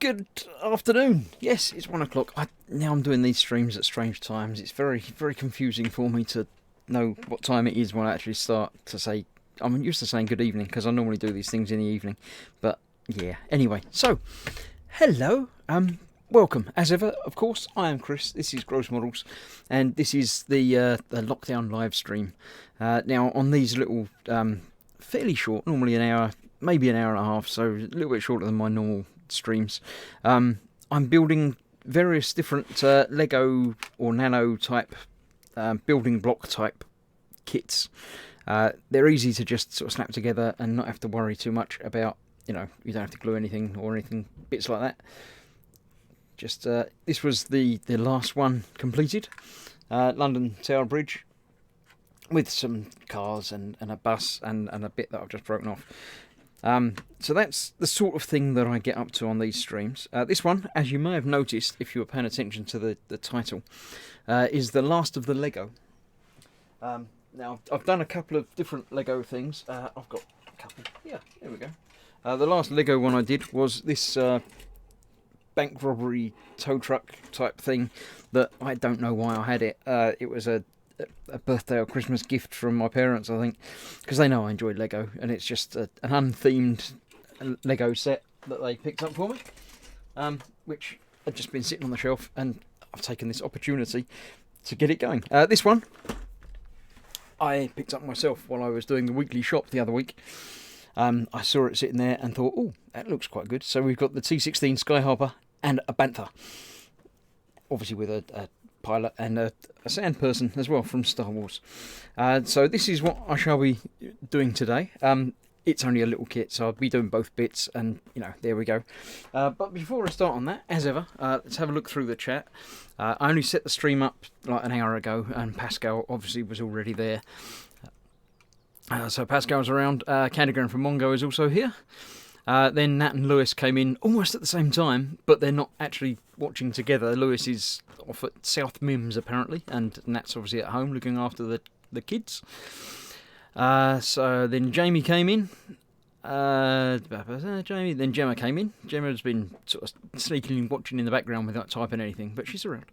Good afternoon. Yes, it's 1 o'clock. Now I'm doing these streams at strange times. It's very, very confusing for me to know what time it is when I actually start to say. I'm used to saying good evening because I normally do these things in the evening. But yeah, anyway. So, hello. Welcome. As ever, of course, I am Chris. This is Gross Models, and this is the lockdown live stream. Now on these little, fairly short, normally an hour, maybe an hour and a half, so a little bit shorter than my normal streams. I'm building various different Lego or Nano type building block type kits. They're easy to just sort of snap together and not have to worry too much about, you don't have to glue anything or anything, bits like that. Just this was the last one completed, London Tower Bridge, with some cars and a bus and a bit that I've just broken off. So that's the sort of thing that I get up to on these streams. This one, as you may have noticed if you were paying attention to the title, is the last of the Lego. Now, I've done a couple of different Lego things. I've got a couple. Yeah, there we go. The last Lego one I did was this bank robbery tow truck type thing that I don't know why I had it. It was a birthday or Christmas gift from my parents, I think, because they know I enjoyed Lego, and it's just an unthemed Lego set that they picked up for me, which had just been sitting on the shelf, and I've taken this opportunity to get it going. This one I picked up myself while I was doing the weekly shop the other week. I saw it sitting there and thought, oh, that looks quite good. So we've got the T-16 Skyhopper and a Bantha, obviously with a pilot and a sand person as well from Star Wars. So this is what I shall be doing today. It's only a little kit, so I'll be doing both bits, and there we go. But before I start on that, as ever, let's have a look through the chat. I only set the stream up like an hour ago, and Pascal obviously was already there. So Pascal's around. Candygram from Mongo is also here. Then Nat and Lewis came in almost at the same time, but they're not actually watching together. Lewis is off at South Mims apparently, and Nat's obviously at home looking after the kids. So then Jamie came in. Then Gemma came in. Gemma's been sort of sneakily watching in the background without typing anything, but she's around.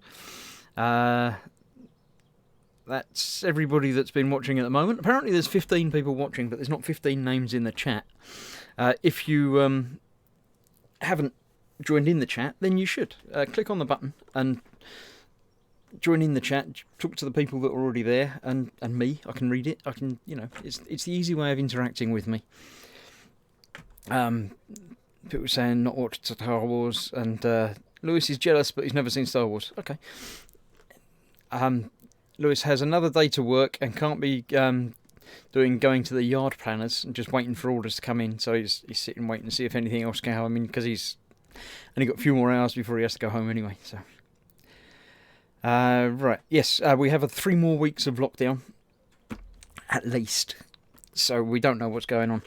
That's everybody that's been watching at the moment. Apparently there's 15 people watching, but there's not 15 names in the chat. If you haven't joined in the chat, then you should. Click on the button and join in the chat. Talk to the people that are already there, and me. I can read it. I can, it's the easy way of interacting with me. People saying not watched Star Wars, and Lewis is jealous, but he's never seen Star Wars. Okay. Lewis has another day to work and can't be going to the yard planners and just waiting for orders to come in. So he's sitting waiting to see if anything else can come in, because he's only got a few more hours before he has to go home anyway. So right, yes, we have 3 more weeks of lockdown at least. So we don't know what's going on.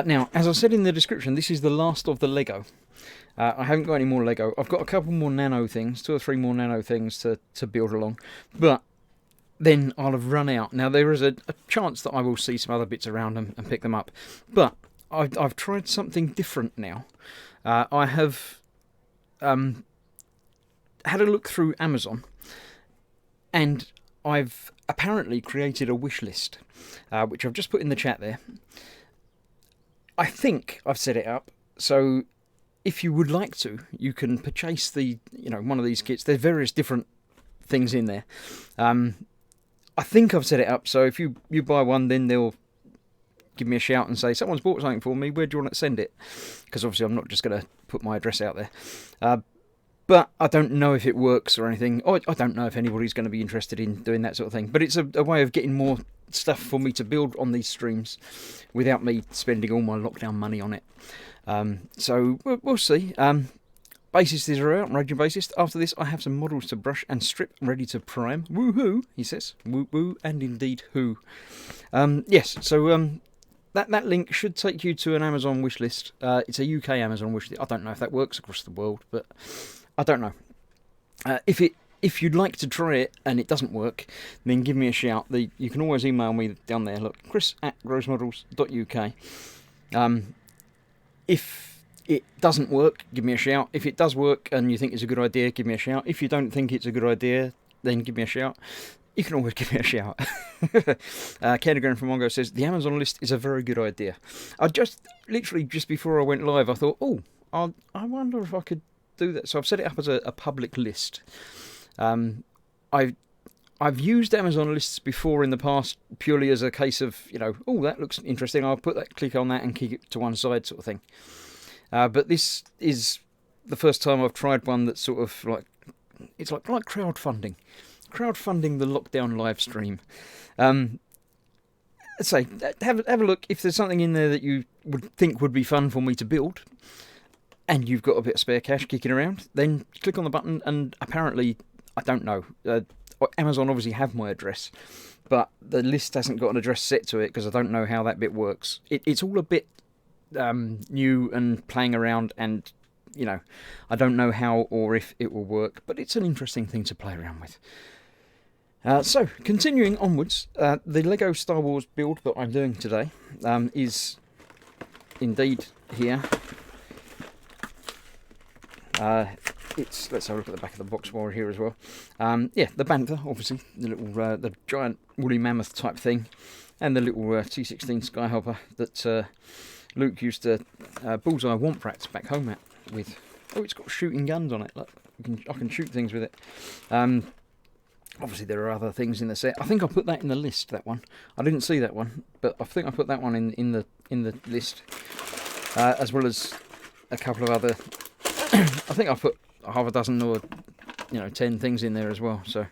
Now, as I said in the description, this is the last of the Lego. I haven't got any more Lego. I've got a couple more Nano things, 2 or 3 more Nano things to build along, but then I'll have run out. Now, there is a chance that I will see some other bits around them and pick them up. But I've tried something different now. I have had a look through Amazon, and I've apparently created a wish list, which I've just put in the chat there. I think I've set it up, so if you would like to, you can purchase one of these kits. There's various different things in there. I think I've set it up, so if you buy one, then they'll give me a shout and say, someone's bought something for me, where do you want to send it? Because obviously I'm not just going to put my address out there. But I don't know if it works or anything. I don't know if anybody's going to be interested in doing that sort of thing. But it's a way of getting more stuff for me to build on these streams without me spending all my lockdown money on it. So we'll see. Bassists are out, Raging Bassist. After this, I have some models to brush and strip, ready to prime. Woohoo, he says. Woo-woo, and indeed who. Yes, so that link should take you to an Amazon wish list. It's a UK Amazon wish list. I don't know if that works across the world, but I don't know. If you'd like to try it and it doesn't work, then give me a shout. You can always email me down there. Look, chris@grossmodels.uk. If it doesn't work, give me a shout. If it does work and you think it's a good idea, give me a shout. If you don't think it's a good idea, then give me a shout. You can always give me a shout. Candygram from Mongo says, the Amazon list is a very good idea. I literally just before I went live, I thought, I wonder if I could do that. So I've set it up as a public list. I've used Amazon lists before in the past purely as a case of, that looks interesting. I'll click on that and kick it to one side sort of thing. But this is the first time I've tried one that's sort of like, it's like crowdfunding. Crowdfunding the lockdown live stream. Let's say, have a look. If there's something in there that you would think would be fun for me to build, and you've got a bit of spare cash kicking around, then click on the button, and apparently, I don't know, Amazon obviously have my address, but the list hasn't got an address set to it because I don't know how that bit works. It's all a bit new and playing around, and I don't know how or if it will work, but it's an interesting thing to play around with. So, continuing onwards, the Lego Star Wars build that I'm doing today is indeed here. Let's have a look at the back of the box while we're here as well. The Bantha, obviously, the giant woolly mammoth type thing, and the little T-16 Skyhopper that Luke used to bullseye Womp Rats back home with. Oh, it's got shooting guns on it. Look, I can shoot things with it. Obviously, there are other things in the set. I think I put that in the list. That one, I didn't see that one, but I think I put that one in the list, as well as a couple of other. I think I put half a dozen or 10 things in there as well. So,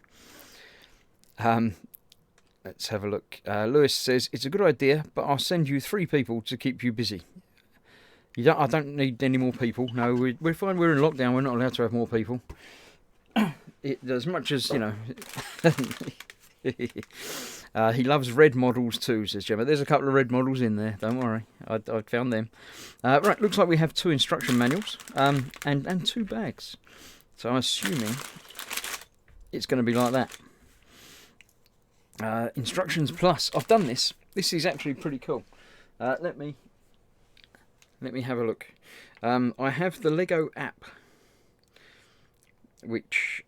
let's have a look. Lewis says it's a good idea, but I'll send you 3 people to keep you busy. I don't need any more people. No, we're fine. We're in lockdown. We're not allowed to have more people. As much as he loves red models too, says Gemma. There's a couple of red models in there. Don't worry, I found them. Right, looks like we have 2 instruction manuals and 2 bags. So I'm assuming it's going to be like that. Instructions plus. I've done this. This is actually pretty cool. Let me have a look. I have the Lego app, which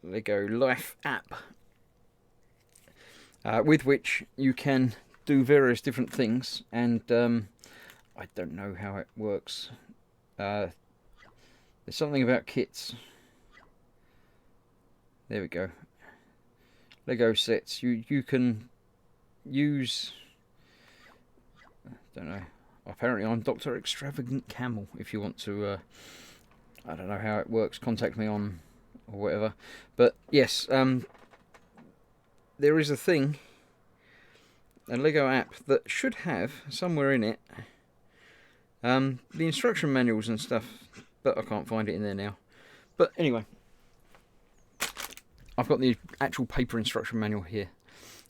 Lego Life app, with which you can do various different things, and I don't know how it works. There's something about kits. There we go. Lego sets. You can use. I don't know. Apparently, I'm Dr. Extravagant Camel. If you want to, I don't know how it works. Contact me on or whatever. But yes, there is a thing, a Lego app that should have somewhere in it the instruction manuals and stuff, but I can't find it in there now. But anyway, I've got the actual paper instruction manual here.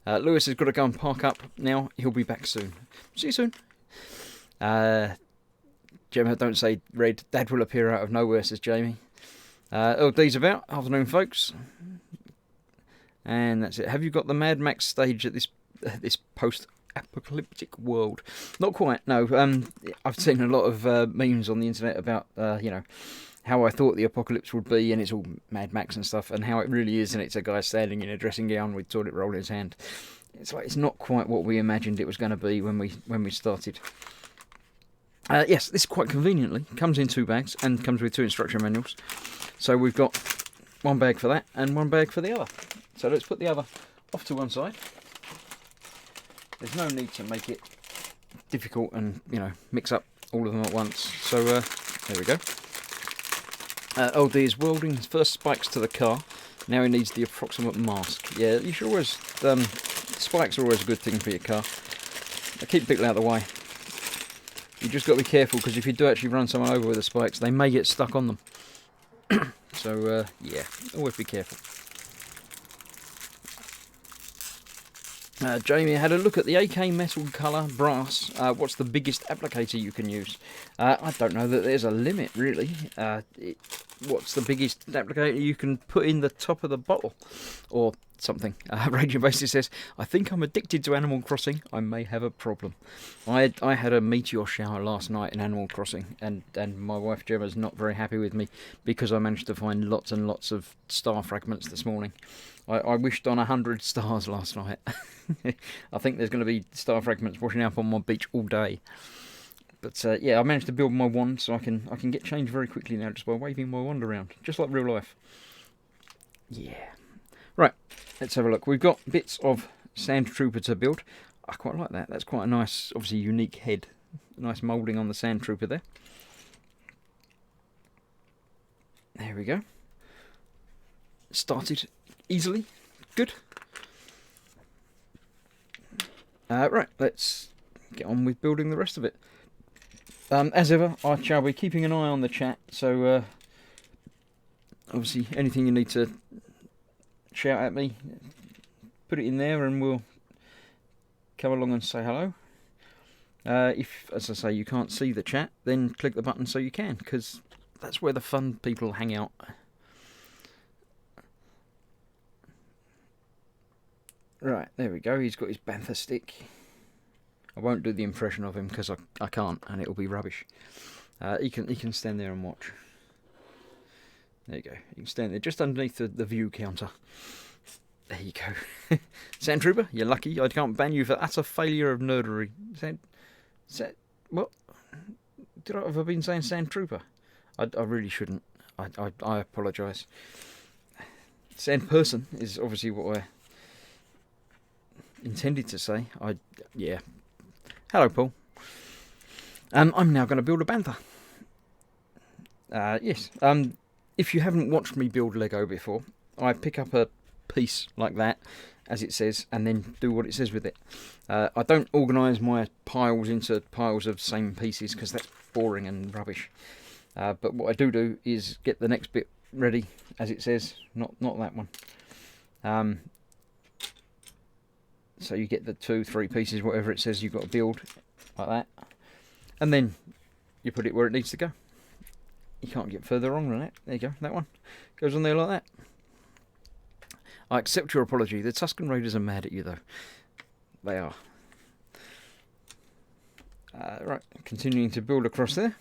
Lewis has got to go and park up now. He'll be back soon. See you soon. Gemma, don't say red. Dad will appear out of nowhere, says Jamie. LD's about. Afternoon, folks. And that's it. Have you got the Mad Max stage at this post-apocalyptic world? Not quite, no. I've seen a lot of memes on the internet about, how I thought the apocalypse would be, and it's all Mad Max and stuff, and how it really is, and it's a guy standing in a dressing gown with toilet roll in his hand. It's not quite what we imagined it was going to be when we started. Yes, this quite conveniently comes in 2 bags and comes with 2 instruction manuals. So we've got 1 bag for that and 1 bag for the other. So let's put the other off to one side. There's no need to make it difficult and mix up all of them at once. So there we go. LD is welding his first spikes to the car. Now he needs the approximate mask. Yeah, you should always. Spikes are always a good thing for your car. Keep people out of the way. You just got to be careful, because if you do actually run someone over with the spikes, they may get stuck on them. So yeah, always be careful. Jamie had a look at the AK metal colour brass. What's the biggest applicator you can use? I don't know that there's a limit, really. What's the biggest applicator you can put in the top of the bottle? Or something. Raging Basis says, I think I'm addicted to Animal Crossing. I may have a problem. I had a meteor shower last night in Animal Crossing, and my wife Gemma's not very happy with me because I managed to find lots and lots of star fragments this morning. I wished on 100 stars last night. I think there's going to be star fragments washing up on my beach all day. But yeah, I managed to build my wand, so I can get change very quickly now just by waving my wand around, just like real life. Yeah. Right, let's have a look. We've got bits of Sand Trooper to build. I quite like that. That's quite a nice, obviously unique head. Nice moulding on the Sand Trooper there. There we go. Started easily. Good. Right, let's get on with building the rest of it. As ever, I shall be keeping an eye on the chat, so obviously anything you need to shout at me, put it in there and we'll come along and say hello. If, as I say, you can't see the chat, then click the button so you can, because that's where the fun people hang out. Right, there we go, he's got his bantha stick. I won't do the impression of him because I can't, and it'll be rubbish. He can stand there and watch. There you go. You can stand there just underneath the view counter. There you go. Sand Trooper, you're lucky. I can't ban you for utter failure of nerdery. What? Have I been saying Sand Trooper? I really shouldn't. I apologise. Sand Person is obviously what I intended to say. Yeah. Hello, Paul. I'm now going to build a bantha. Yes. If you haven't watched me build Lego before, I pick up a piece like that, as it says, and then do what it says with it. I don't organise my piles into piles of same pieces because that's boring and rubbish. But what I do is get the next bit ready, as it says, not that one. So you get the 2, 3 pieces, whatever it says you've got to build, like that. And then you put it where it needs to go. You can't get further wrong than that. There you go, that one. Goes on there like that. I accept your apology. The Tusken Raiders are mad at you, though. They are. Right, continuing to build across there.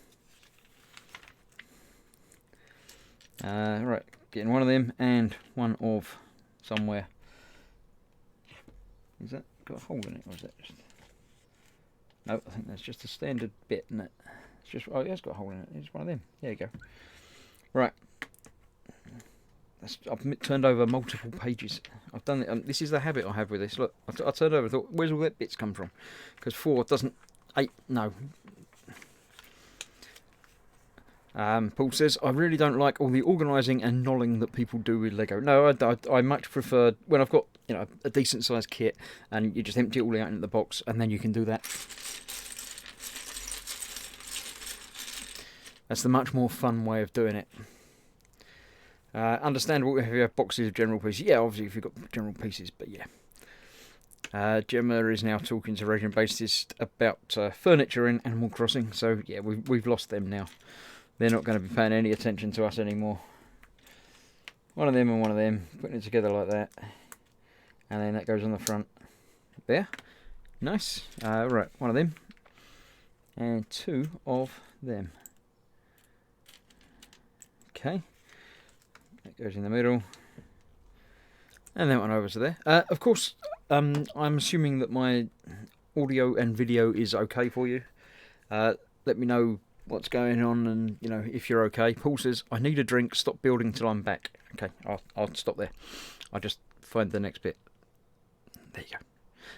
Right, getting one of them and one of somewhere. Is that got a hole in it, or is that just... No, I think that's just a standard bit, isn't it? It's just... Oh, yeah, it's got a hole in it. It's one of them. There you go. Right. I've turned over multiple pages. I've done it. This is the habit I have with this. Look, I turned over and thought, where's all that bits come from? Because 4 doesn't... 8, no. Paul says, I really don't like all the organising and knolling that people do with Lego. No, I much prefer when I've got, you know, a decent sized kit and you just empty it all out into the box and then you can do that. That's the much more fun way of doing it. Understandable if you have boxes of general pieces. Yeah, obviously if you've got general pieces, but yeah. Gemma is now talking to Raging Bassist about furniture in Animal Crossing, so yeah, we've lost them now. They're not going to be paying any attention to us anymore. One of them and one of them, putting it together like that. And then that goes on the front. There. Nice. Right, one of them. And 2 of them. Okay. That goes in the middle. And that one over to there. Of course, I'm assuming that my audio and video is okay for you. Let me know what's going on and, you know, if you're okay. Paul says, I need a drink, stop building till I'm back. Okay, I'll stop there. I'll just find the next bit. There you go.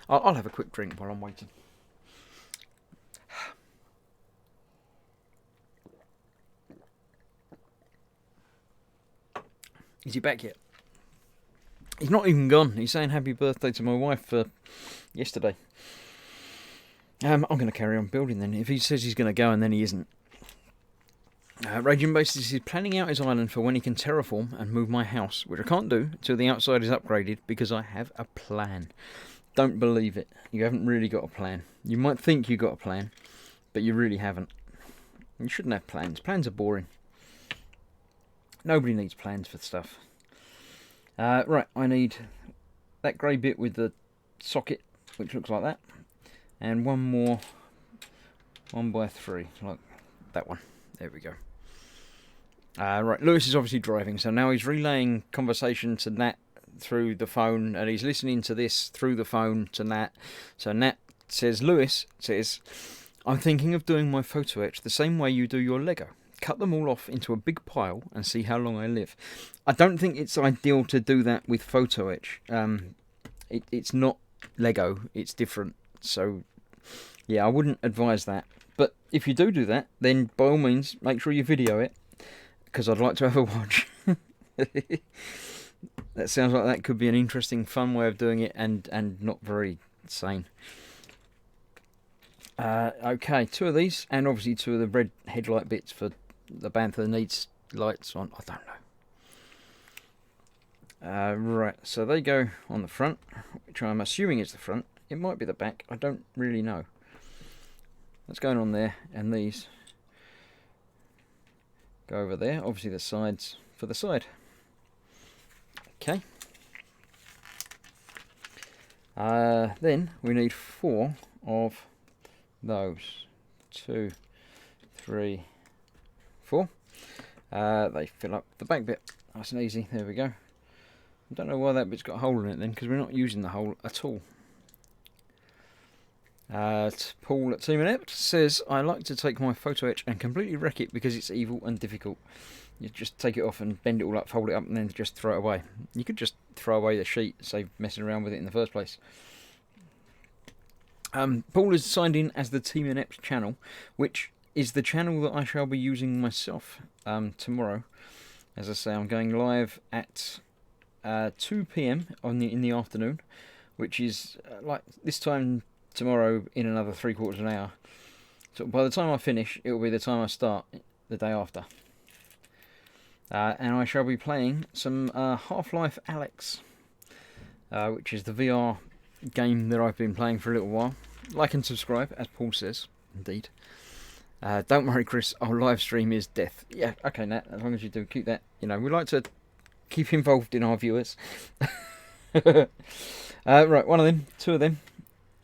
I'll have a quick drink while I'm waiting. Is he back yet? He's not even gone. He's saying happy birthday to my wife yesterday. I'm going to carry on building then. If he says he's going to go and then he isn't. Raging Basis is planning out his island for when he can terraform and move my house, which I can't do until the outside is upgraded because I have a plan. Don't believe it. You haven't really got a plan. You might think you got a plan, but you really haven't. You shouldn't have plans. Plans are boring. Nobody needs plans for stuff. Right, I need that grey bit with the socket, which looks like that, and one more 1x3, like that one. There we go. Right, Lewis is obviously driving, so now he's relaying conversation to Nat through the phone, and he's listening to this through the phone to Nat. So Nat says, Lewis says, I'm thinking of doing my photo etch the same way you do your Lego. Cut them all off into a big pile and see how long I live. I don't think it's ideal to do that with photo etch. It's not Lego, it's different. So, yeah, I wouldn't advise that. But if you do that, then by all means, make sure you video it, because I'd like to have a watch. That sounds like that could be an interesting, fun way of doing it, and not very sane. Okay, 2 of these, and obviously 2 of the red headlight bits for the Bantha needs lights on. I don't know. Right, so they go on the front, which I'm assuming is the front. It might be the back, I don't really know. That's going on there, and these go over there. Obviously the sides for the side. Okay. Then we need 4 of those. 2, 3, 4. They fill up the back bit. Nice and easy. There we go. I don't know why that bit's got a hole in it then, because we're not using the hole at all. Paul at Team Inept says, I like to take my photo etch and completely wreck it because it's evil and difficult. You just take it off and bend it all up, fold it up, and then just throw it away. You could just throw away the sheet, save messing around with it in the first place. Paul is signed in as the Team Inept channel, which is the channel that I shall be using myself tomorrow. As I say, I'm going live at 2 PM in the afternoon, which is like this time tomorrow in another 3/4 of an hour. So by the time I finish, it will be the time I start the day after. And I shall be playing some Half-Life Alyx, which is the VR game that I've been playing for a little while. Like and subscribe, as Paul says, indeed. Don't worry, Chris, our live stream is death. Yeah, okay, Nat, as long as you do keep that. You know, we like to keep involved in our viewers. Right, 1 of them, 2 of them.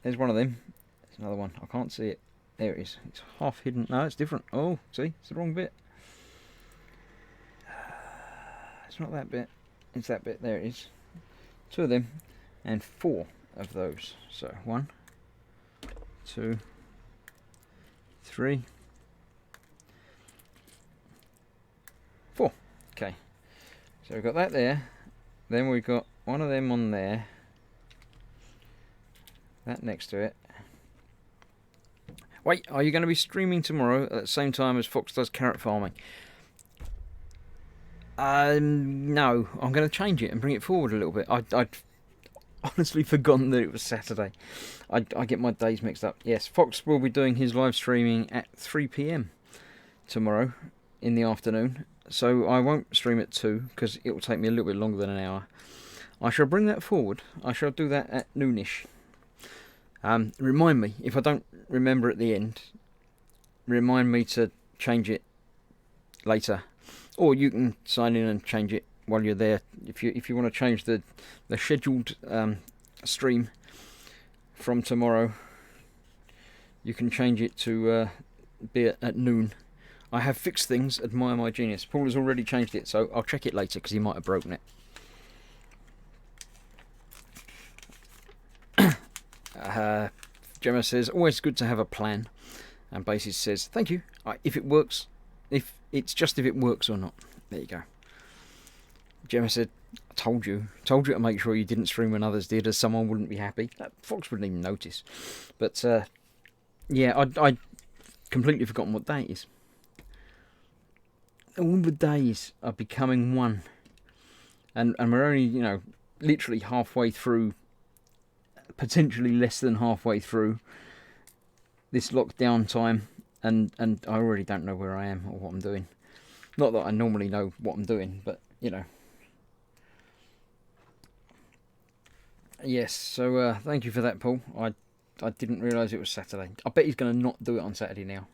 There's 1 of them. There's another one. I can't see it. There it is. It's half hidden. No, it's different. Oh, see? It's the wrong bit. It's not that bit. It's that bit. There it is. 2 of them. And 4 of those. So, 1, 2, 3, 4. Okay. So we've got that there. Then we've got 1 of them on there. That next to it. Wait, are you going to be streaming tomorrow at the same time as Fox does carrot farming? No, I'm going to change it and bring it forward a little bit. I'd honestly forgotten that it was Saturday. I get my days mixed up. Yes, Fox will be doing his live streaming at 3 PM tomorrow in the afternoon. So I won't stream at 2 because it will take me a little bit longer than an hour. I shall bring that forward. I shall do that at noonish. Remind me, if I don't remember at the end, remind me to change it later. Or you can sign in and change it while you're there. If you want to change the scheduled stream from tomorrow, you can change it to be at noon. I have fixed things, admire my genius. Paul has already changed it, so I'll check it later because he might have broken it. Gemma says, always good to have a plan. And Basis says, thank you. If it works, if it works or not. There you go. Gemma said, I told you to make sure you didn't stream when others did, as someone wouldn't be happy. Fox wouldn't even notice. But yeah, I'd completely forgotten what day it is. All the days are becoming one, and we're only, you know, literally halfway through, potentially less than halfway through this lockdown time, and I already don't know where I am or what I'm doing. Not that I normally know what I'm doing, but you know. Yes, so thank you for that, Paul. I didn't realise it was Saturday. I bet he's going to not do it on Saturday now.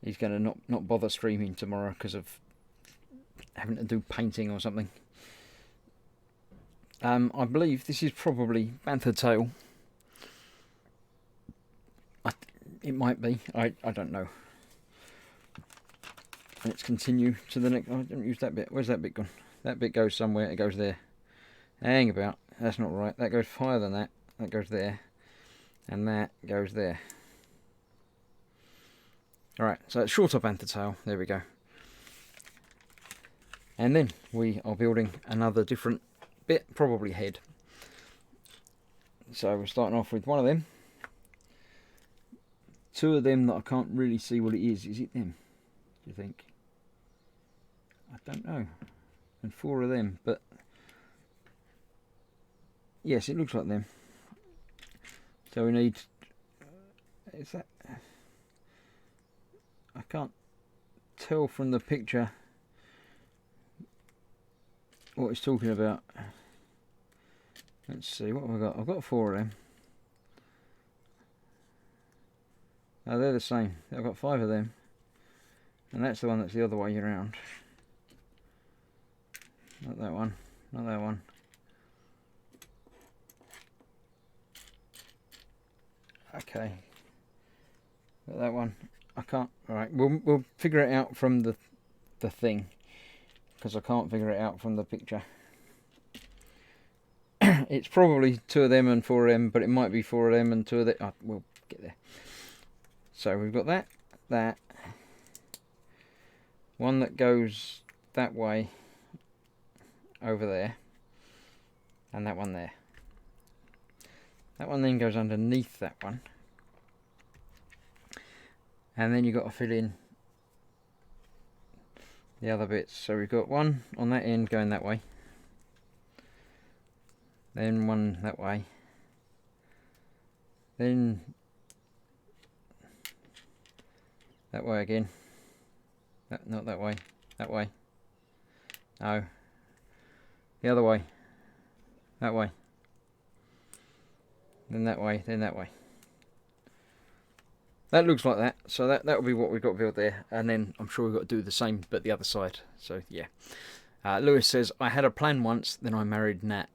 He's going to not bother streaming tomorrow because of having to do painting or something. I believe this is probably bantha tail. It might be. I don't know. Let's continue to the next. I didn't use that bit. Where's that bit gone? That bit goes somewhere. It goes there. Hang about. That's not right. That goes higher than that. That goes there. And that goes there. Alright, so it's short up bantha tail. There we go. And then we are building another different bit, probably head. So we're starting off with one of them. Two of them that I can't really see what it is. Is it them, do you think? I don't know. And four of them, but yes, it looks like them. So we need, is that, I can't tell from the picture what it's talking about. Let's see, what have I got? I've got four of them. Oh, they're the same. I've got five of them. And that's the one that's the other way around. Not that one. Not that one. Okay. Not that one. I can't. Alright, we'll figure it out from the thing. Because I can't figure it out from the picture. It's probably two of them and four of them, but it might be four of them and two of them. Oh, we'll get there. So we've got that. One that goes that way over there. And that one there. That one then goes underneath that one. And then you've got to fill in the other bits. So we've got one on that end going that way. Then one that way. Then that way again. Not that way. That way. No. The other way. That way. Then that way. Then that way. That looks like that. So that'll be what we've got to build there. And then I'm sure we've got to do the same but the other side. So yeah. Lewis says, I had a plan once, then I married Nat.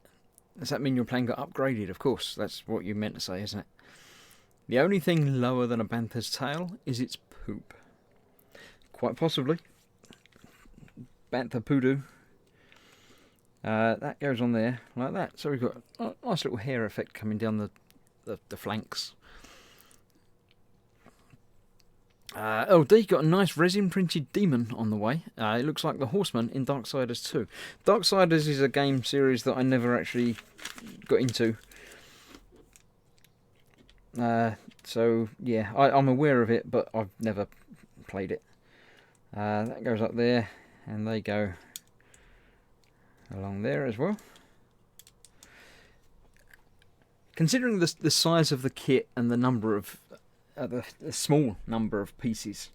Does that mean your plan got upgraded? Of course, that's what you meant to say, isn't it? The only thing lower than a bantha's tail is its poop. Quite possibly. Bantha poodoo. That goes on there like that. So we've got a nice little hair effect coming down the flanks. LD got a nice resin printed demon on the way. It looks like the Horseman in Darksiders 2. Darksiders is a game series that I never actually got into. So yeah, I'm aware of it, but I've never played it. That goes up there, and they go along there as well. Considering the size of the kit and the number of the small number of pieces,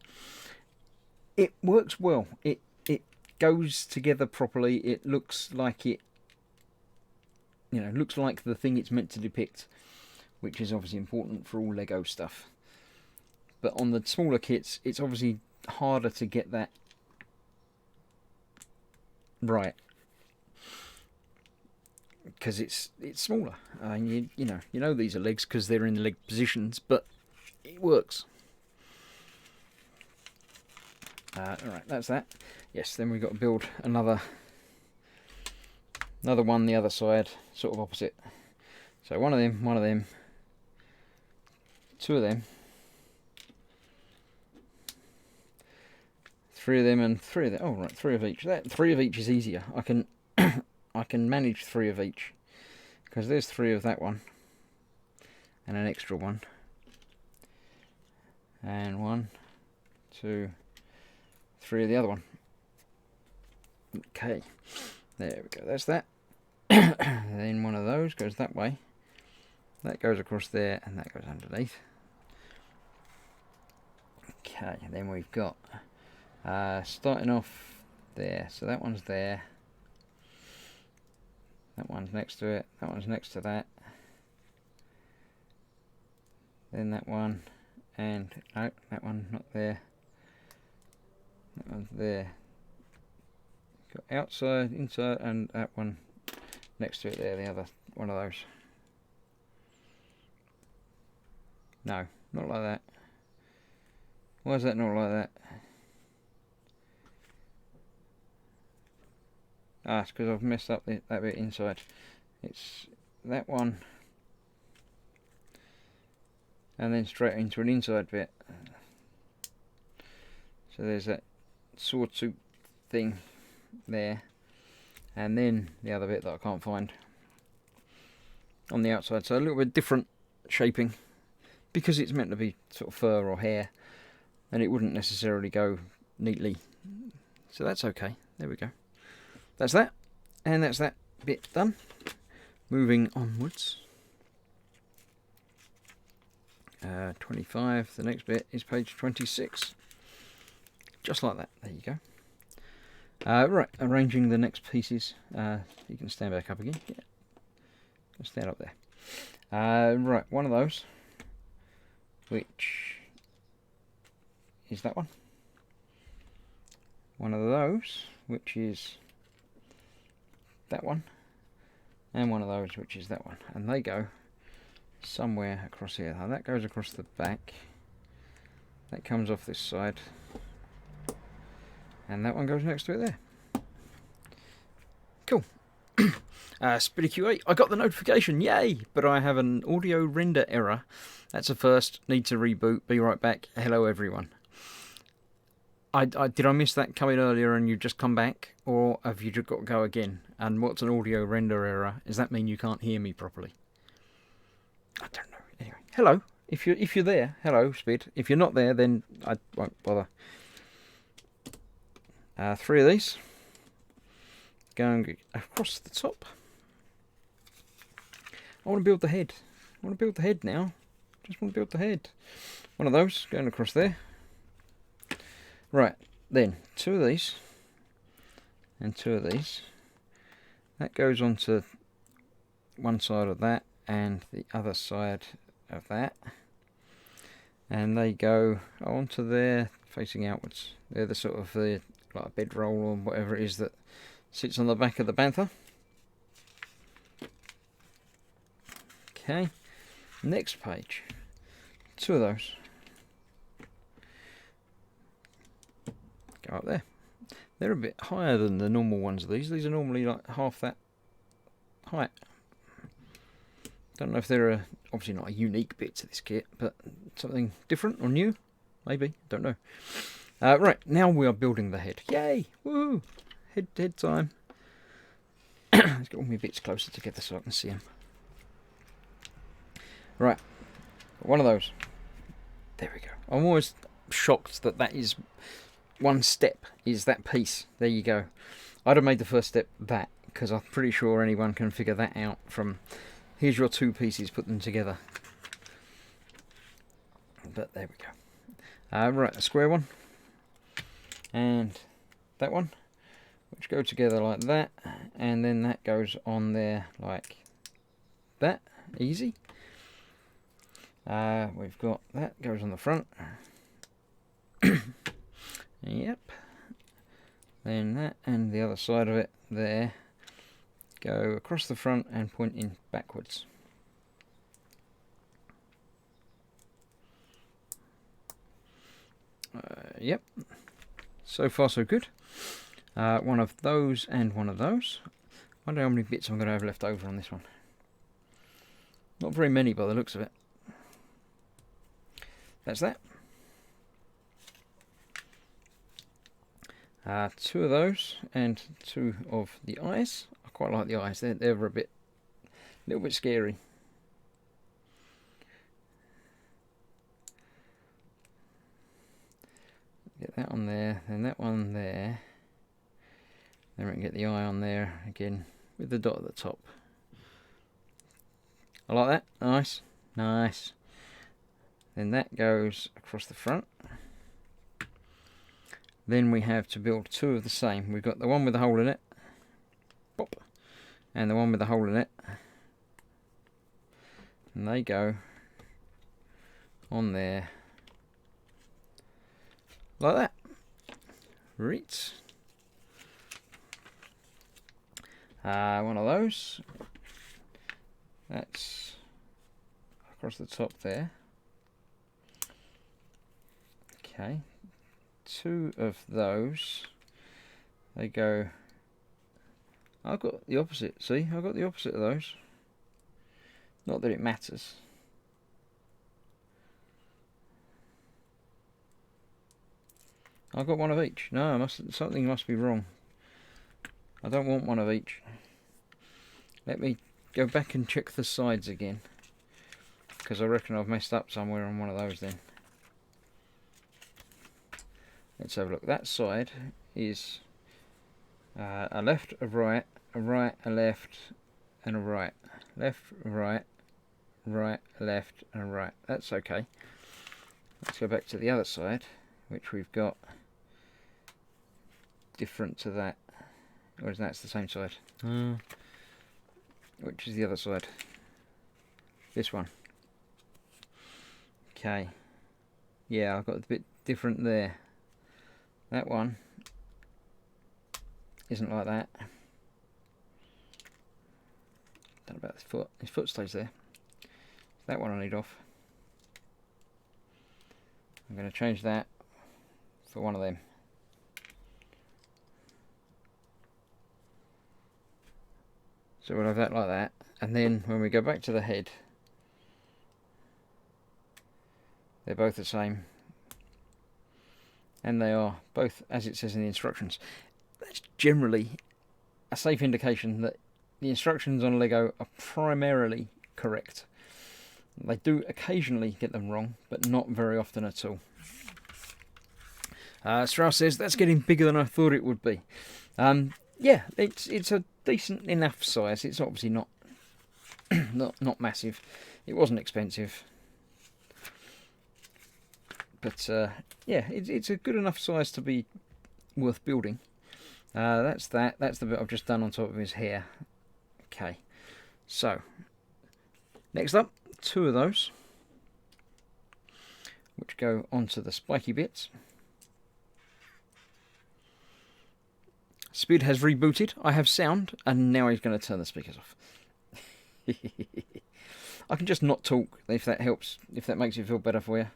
it works well. It goes together properly. It looks like looks like the thing it's meant to depict, which is obviously important for all Lego stuff. But on the smaller kits, it's obviously harder to get that right, because it's smaller. You know these are legs because they're in the leg positions, but it works. Alright, that's that. Yes, then we've got to build another one the other side, sort of opposite. So one of them, two of them, three of them, and three of them. Oh right, three of each. Three of each is easier. I can I can manage three of each, because there's three of that one and an extra one. And 1, 2, 3 of the other one. Okay, there we go, that's that. Then one of those goes that way. That goes across there, and that goes underneath. Okay, then we've got starting off there. So that one's there. That one's next to it. That one's next to that. Then that one. And no, that one not there. That one's there. Got outside, inside, and that one next to it there, the other one of those. No, not like that. Why is that not like that? Ah, it's because I've messed up that bit inside. It's that one, and then straight into an inside bit. So there's that sawtooth thing there, and then the other bit that I can't find on the outside. So a little bit different shaping, because it's meant to be sort of fur or hair, and it wouldn't necessarily go neatly. So that's okay. There we go. That's that, and that's that bit done. Moving onwards. 25, the next bit is page 26. Just like that, there you go. Right, arranging the next pieces. You can stand back up again. Yeah, stand up there. Right, one of those, which is that one. One of those, which is that one. And one of those, which is that one. And they go somewhere across here. Now that goes across the back. That comes off this side. And that one goes next to it there. Cool. Spitty Q8, I got the notification, yay! But I have an audio render error. That's a first, need to reboot, be right back. Hello everyone. Did I miss that coming earlier and you just come back? Or have you just got to go again? And what's an audio render error? Does that mean you can't hear me properly? I don't know. Anyway, hello. If you're there, hello, Spid. If you're not there, then I won't bother. 3 of these. Going across the top. I want to build the head. I want to build the head now. Just want to build the head. One of those going across there. Right, then 2 of these and 2 of these. That goes onto one side of that and the other side of that. And they go onto there facing outwards. They're the sort of like a bedroll or whatever it is that sits on the back of the Bantha. Okay, next page. 2 of those. Go up there. They're a bit higher than the normal ones of these. These are normally like half that height. Don't know if they're obviously not a unique bit to this kit, but something different or new, maybe. Don't know. Right, now we are building the head. Yay! Woo! Head time. Let's get all my bits closer together so I can see them. Right, one of those. There we go. I'm always shocked that that is one step, is that piece. There you go. I'd have made the first step that, because I'm pretty sure anyone can figure that out from, here's your 2 pieces, put them together. But there we go. Right, the square one. And that one, which go together like that. And then that goes on there like that. Easy. We've got that goes on the front. Yep. Then that and the other side of it there go across the front and pointing backwards. Yep. So far so good. One of those and one of those. I wonder how many bits I'm going to have left over on this one. Not very many by the looks of it. That's that. 2 of those and 2 of the eyes. I quite like the eyes. They're a little bit scary. Get that on there, then that one there. Then we can get the eye on there again with the dot at the top. I like that. Nice, nice. Then that goes across the front. Then we have to build 2 of the same. We've got the one with the hole in it, pop, and the one with the hole in it, and they go on there like that. Right. One of those. That's across the top there. Okay. 2 of those. They go... I've got the opposite. See, I've got the opposite of those. Not that it matters. I've got one of each. No, something must be wrong. I don't want one of each. Let me go back and check the sides again, because I reckon I've messed up somewhere on one of those then. Let's have a look. That side is a left, a right, a left, and a right. Left, right, right, left, and a right. That's okay. Let's go back to the other side, which we've got different to that. Or is that's the same side? Which is the other side? This one. Okay. Yeah, I've got a bit different there. That one isn't like that. Don't know about this foot. His foot stays there. That one I need off. I'm going to change that for one of them. So we'll have that like that, and then when we go back to the head, they're both the same, and they are both as it says in the instructions. That's generally a safe indication that the instructions on Lego are primarily correct. They do occasionally get them wrong, but not very often at all. Strauss says, that's getting bigger than I thought it would be. Yeah, it's a decent enough size. It's obviously not not massive. It wasn't expensive, but yeah, it's a good enough size to be worth building. That's that. That's the bit I've just done on top of his hair. Okay, so next up, 2 of those, which go onto the spiky bits. Speed has rebooted. I have sound, and now he's going to turn the speakers off. I can just not talk if that helps, if that makes you feel better for you.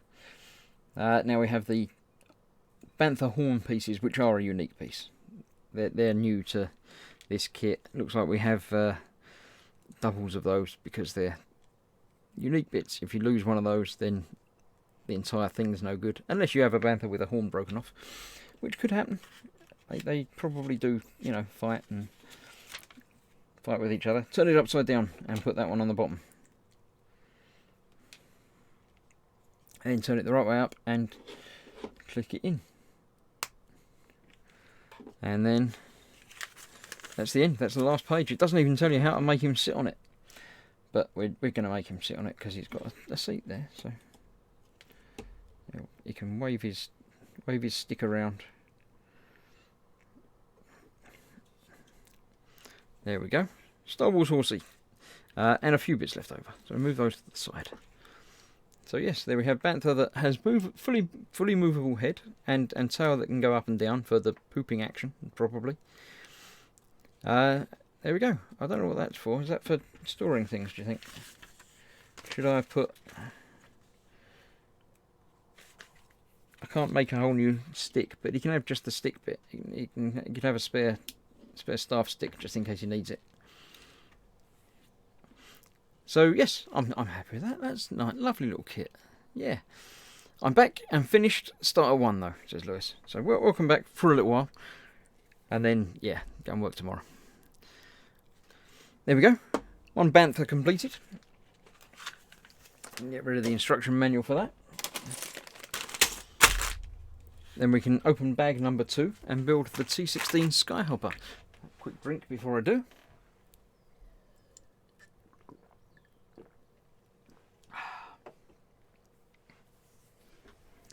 Now we have the Bantha horn pieces, which are a unique piece. They're new to this kit. Looks like we have doubles of those because they're unique bits. If you lose one of those, then the entire thing's no good, unless you have a Bantha with a horn broken off, which could happen. They probably do, you know, fight with each other. Turn it upside down and put that one on the bottom. And then turn it the right way up and click it in. And then that's the end. That's the last page. It doesn't even tell you how to make him sit on it. But we're going to make him sit on it because he's got a seat there. So he can wave his stick around. There we go. Star Wars horsey. And a few bits left over. So move those to the side. So yes, there we have Bantha that has fully movable head and tail that can go up and down for the pooping action, probably. There we go. I don't know what that's for. Is that for storing things, do you think? Should I have put... I can't make a whole new stick, but you can have just the stick bit. You can have a spare staff stick just in case he needs it. So yes, I'm happy with that. That's nice, lovely little kit. Yeah, I'm back and finished starter 1 though, says Lewis. So welcome back for a little while, and then yeah, go and work tomorrow. There we go. 1 Bantha completed. Get rid of the instruction manual for that. Then we can open bag number 2 and build the T16 Skyhopper. Quick drink before I do.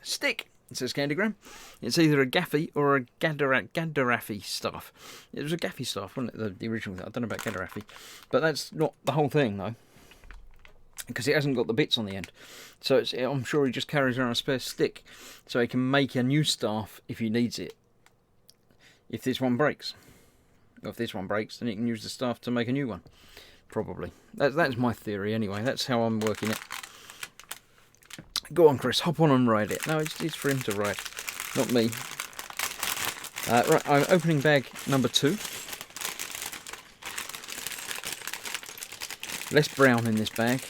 Stick, it says Candygram. It's either a Gaffy or a Gadarafi staff. It was a Gaffy staff, wasn't it? The original thing. I don't know about Gadarafi. But that's not the whole thing, though. Because it hasn't got the bits on the end. So I'm sure he just carries around a spare stick. So he can make a new staff if he needs it. If this one breaks. If this one breaks, then you can use the staff to make a new one. Probably. That's my theory anyway. That's how I'm working it. Go on, Chris, hop on and ride it. No, it's for him to ride, not me. Right, I'm opening bag number 2. Less brown in this bag.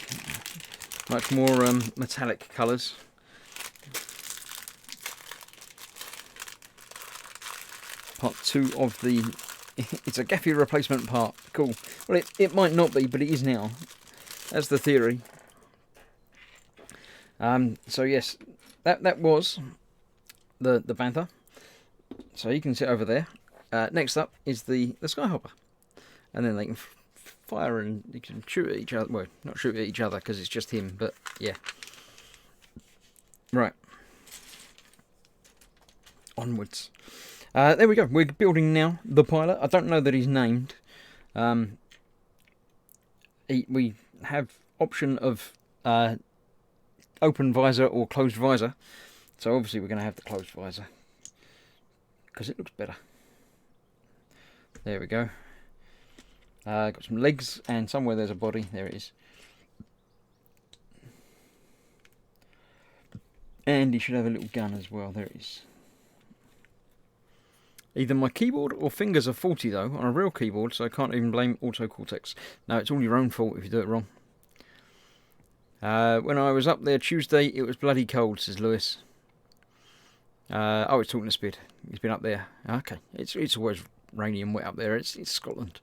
Much more metallic colours. Part 2 of the... It's a gaffy replacement part. Cool. Well, it might not be, but it is now. That's the theory. So yes, that was the Bantha. So you can sit over there. Next up is the Skyhopper. And then they can fire and you can shoot at each other. Well, not shoot at each other because it's just him, but yeah. Right. Onwards. There we go. We're building now the pilot. I don't know that he's named. We have option of open visor or closed visor. So obviously we're going to have the closed visor because it looks better. There we go. Got some legs and somewhere there's a body. There it is. And he should have a little gun as well. There it is. Either my keyboard or fingers are faulty though on a real keyboard, so I can't even blame Auto Cortex. No, it's all your own fault if you do it wrong. When I was up there Tuesday, it was bloody cold, says Lewis. Oh, it's talking to Spid. He's been up there. Okay, it's always rainy and wet up there. It's Scotland.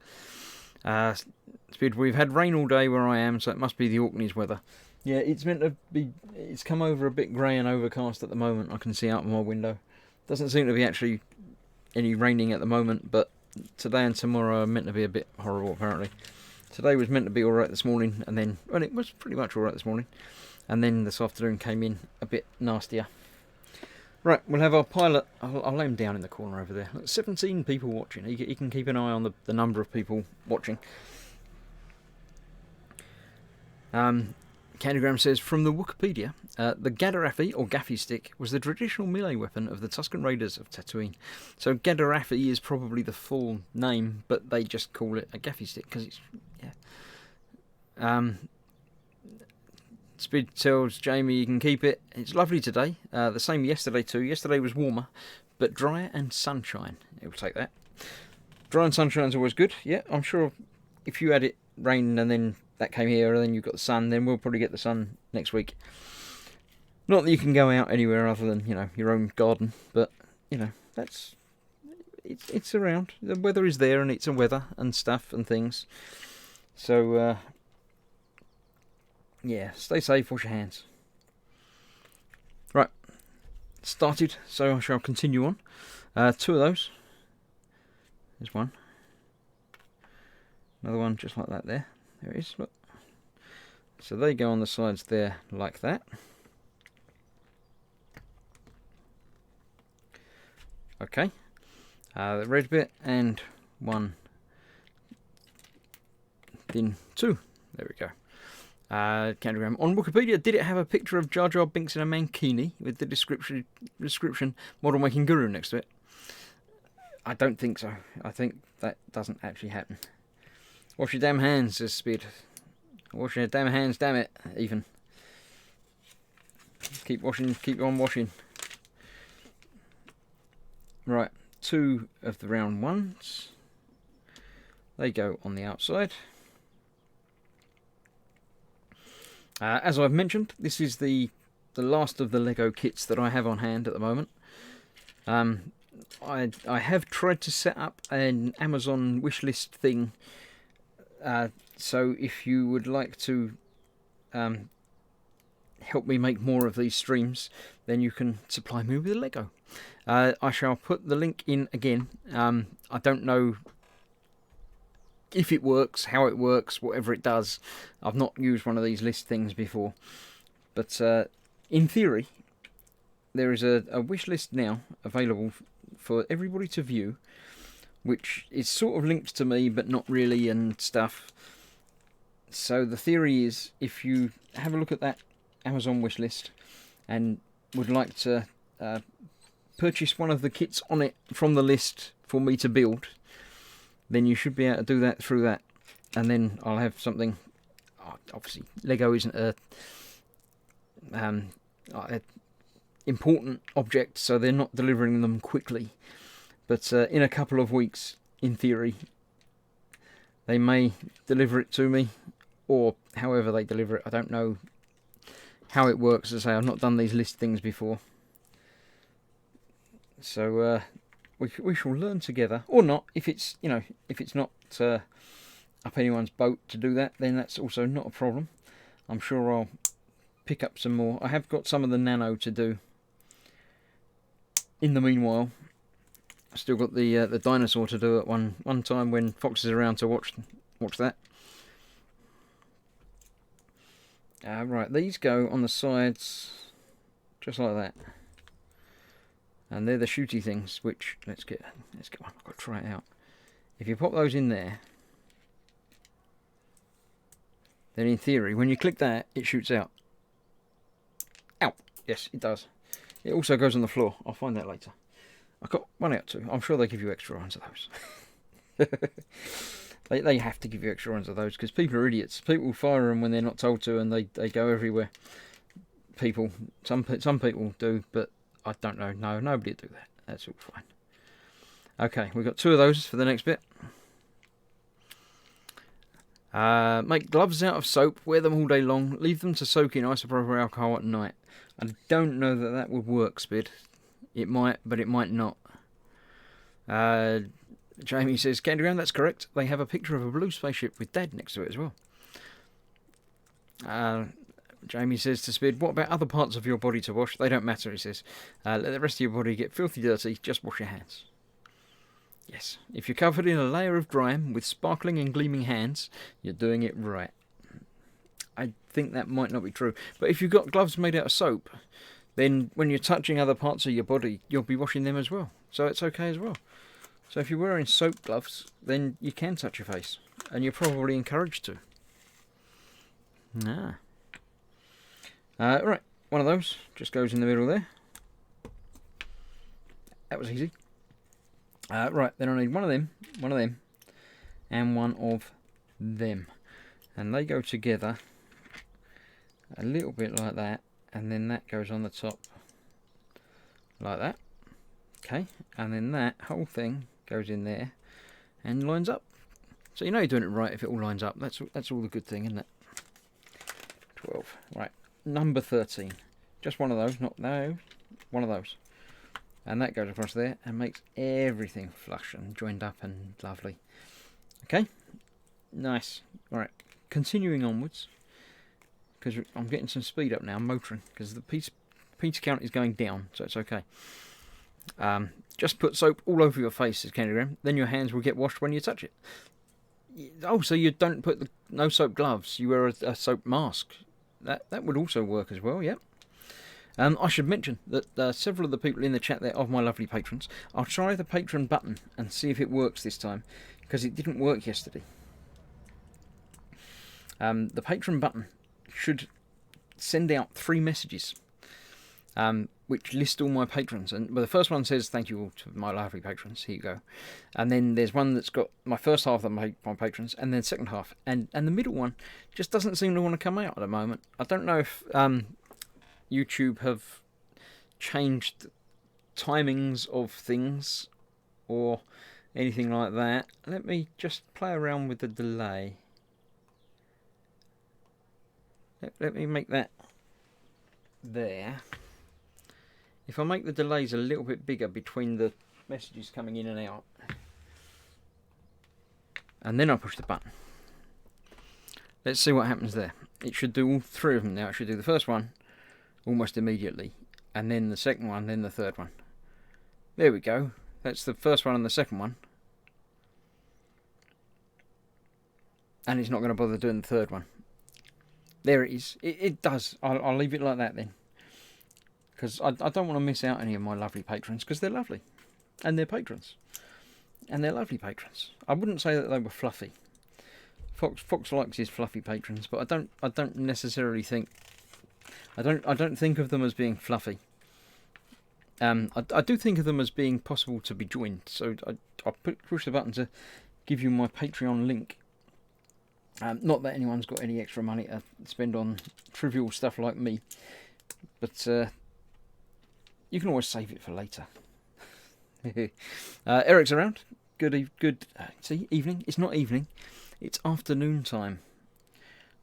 Spid, we've had rain all day where I am, so it must be the Orkneys weather. Yeah, it's meant to be. It's come over a bit grey and overcast at the moment. I can see out of my window. Doesn't seem to be actually any raining at the moment, but today and tomorrow are meant to be a bit horrible apparently. Today was meant to be alright this morning, and then, well, it was pretty much alright this morning, and then this afternoon came in a bit nastier. Right, we'll have our pilot. I'll lay him down in the corner over there. 17 people watching. He can keep an eye on the number of people watching. Candygram says, from the Wikipedia, the Gadarafi, or Gaffy Stick, was the traditional melee weapon of the Tusken Raiders of Tatooine. So Gadarafi is probably the full name, but they just call it a Gaffy Stick, because it's, yeah. Speed tells Jamie you can keep it. It's lovely today. The same yesterday too. Yesterday was warmer, but dry and sunshine. It will take that. Dry and sunshine is always good. Yeah, I'm sure if you had it rain and then that came here and then you've got the sun, then we'll probably get the sun next week. Not that you can go out anywhere other than, you know, your own garden, but, you know, it's around. The weather is there and it's a weather and stuff and things. So, yeah, stay safe, wash your hands. Right, started, so I shall continue on. 2 of those. There's one. Another one just like that there. There it is, look. So they go on the sides there like that. Okay. The red bit and one. Then 2. There we go. Candygram. On Wikipedia, did it have a picture of Jar Jar Binks in a mankini with the description model making guru next to it? I don't think so. I think that doesn't actually happen. Wash your damn hands, says Speed. Wash your damn hands, damn it, even. Keep washing, keep on washing. Right, 2 of the round ones. They go on the outside. As I've mentioned, this is the last of the Lego kits that I have on hand at the moment. I have tried to set up an Amazon wishlist thing. So if you would like to help me make more of these streams, then you can supply me with Lego. I shall put the link in again. I don't know if it works, how it works, whatever it does. I've not used one of these list things before. But in theory, there is a wish list now available for everybody to view, which is sort of linked to me, but not really, and stuff. So the theory is, if you have a look at that Amazon wish list and would like to purchase one of the kits on it from the list for me to build, then you should be able to do that through that. And then I'll have something. Obviously, Lego isn't a important object, so they're not delivering them quickly. But in a couple of weeks, in theory, they may deliver it to me, or however they deliver it. I don't know how it works. As I say, I've not done these list things before, so we shall learn together, or not. If it's if it's not up anyone's boat to do that, then that's also not a problem. I'm sure I'll pick up some more. I have got some of the nano to do. In the meanwhile, I've still got the dinosaur to do at one time when Fox is around to watch that. Right, these go on the sides just like that, and they're the shooty things. Which let's get one. I've got to try it out. If you pop those in there, then in theory, when you click that, it shoots out. Ow! Yes, it does. It also goes on the floor. I'll find that later. I got one out too. I'm sure they give you extra ones of those. They have to give you extra ones of those because people are idiots. People fire them when they're not told to, and they go everywhere. Some people do, but I don't know. No, nobody do that. That's all fine. Okay, we've got 2 of those for the next bit. Make gloves out of soap, wear them all day long, leave them to soak in isopropyl alcohol at night. I don't know that would work, Spid. It might, but it might not. Jamie says, Candygram, that's correct. They have a picture of a blue spaceship with Dad next to it as well. Jamie says to Spid, what about other parts of your body to wash? They don't matter, he says. Let the rest of your body get filthy dirty, just wash your hands. Yes, if you're covered in a layer of grime with sparkling and gleaming hands, you're doing it right. I think that might not be true. But if you've got gloves made out of soap, then when you're touching other parts of your body, you'll be washing them as well. So it's okay as well. So if you're wearing soap gloves, then you can touch your face. And you're probably encouraged to. Right, one of those just goes in the middle there. That was easy. Right, then I need one of them, and one of them. And they go together a little bit like that, and then that goes on the top like that. Okay, and then that whole thing goes in there and lines up. So you know you're doing it right if it all lines up. That's all the good thing, isn't it? 12. Right, number 13. Just one of those, one of those. And that goes across there and makes everything flush and joined up and lovely. Okay, nice. All right, continuing onwards, because I'm getting some speed up now. I'm motoring because the piece count is going down, so it's okay. Just put soap all over your face, says Candygram. Then your hands will get washed when you touch it. Oh, so you don't put no soap gloves. You wear a soap mask. That would also work as well. Yep. I should mention that several of the people in the chat there are my lovely patrons. I'll try the patron button and see if it works this time, because it didn't work yesterday. The patron button should send out 3 messages, which list all my patrons. And the first one says, thank you all to my lovely patrons. Here you go. And then there's one that's got my first half of my patrons, and then second half. And the middle one just doesn't seem to want to come out at the moment. I don't know if YouTube have changed timings of things or anything like that. Let me just play around with the delay. Let me make that there. If I make the delays a little bit bigger between the messages coming in and out, and then I push the button, let's see what happens there. It should do all 3 of them now. It should do the first one almost immediately, and then the second one, then the third one. There we go. That's the first one and the second one. And it's not going to bother doing the third one. There it is. It does. I'll leave it like that then. Because I don't want to miss out any of my lovely patrons, because they're lovely. And they're patrons. And they're lovely patrons. I wouldn't say that they were fluffy. Fox likes his fluffy patrons, but I don't necessarily think... I don't think of them as being fluffy. I do think of them as being possible to be joined. So I'll push the button to give you my Patreon link. Not that anyone's got any extra money to spend on trivial stuff like me, but you can always save it for later. Eric's around. See, evening. It's not evening. It's afternoon time.